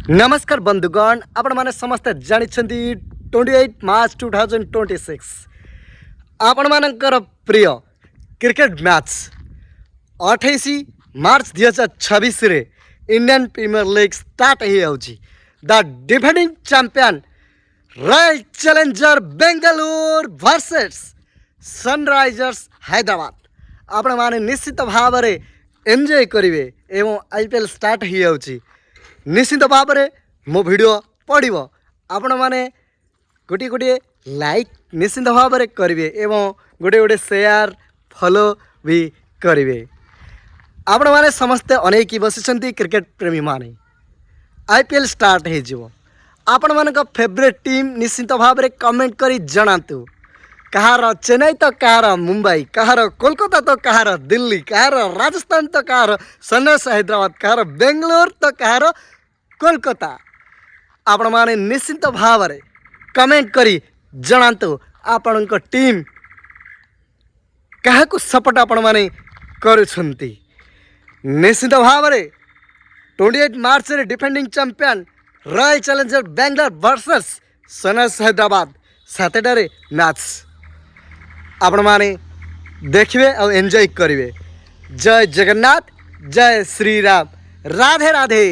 नमस्कार बंधुगण आपण माने समस्ते जानिछंती 28 मार्च 2026 आपण मानकर प्रिय क्रिकेट मैच 28 मार्च 2026 रे इंडियन प्रीमियर लीग स्टार्ट ही होची the defending champion royal challenger Bengaluru versus Sunrisers Hyderabad आपण माने निश्चित भाव रे एंजॉय करिवे एवं आईपीएल स्टार्ट ही होची निश्चित भाव में मो भिडियो पड़ो आपण मैंने गोटे गोटे लाइक निश्चित भाव में करेंगे एवं गोटे गोटे शेयर फॉलो भी करेंगे आपण मैंने समस्ते अनेक बसी क्रिकेट प्रेमी माने आईपीएल स्टार्ट हो आपण मान फेवरेट टीम निश्चित भाव में कमेंट करी जनातु कहार चेन्नई तो कहार मुंबई कहार कोलकाता तो कहार दिल्ली कहार राजस्थान तो कहार सनराइजर्स हैदराबाद कहार बेंगलोर तो कहार कोलकाता आपण माने निश्चित भाव में कमेंट करी जनातु आपण टीम क्या सपोर्ट आपण माने करुछंती निश्चित भाव में 28 मार्च रे defending champion royal challenger Bangalore versus Sunrisers Hyderabad Saturday match आपण माने देखिए और एंजॉय करेंगे। जय जगन्नाथ जय श्री राम राधे राधे।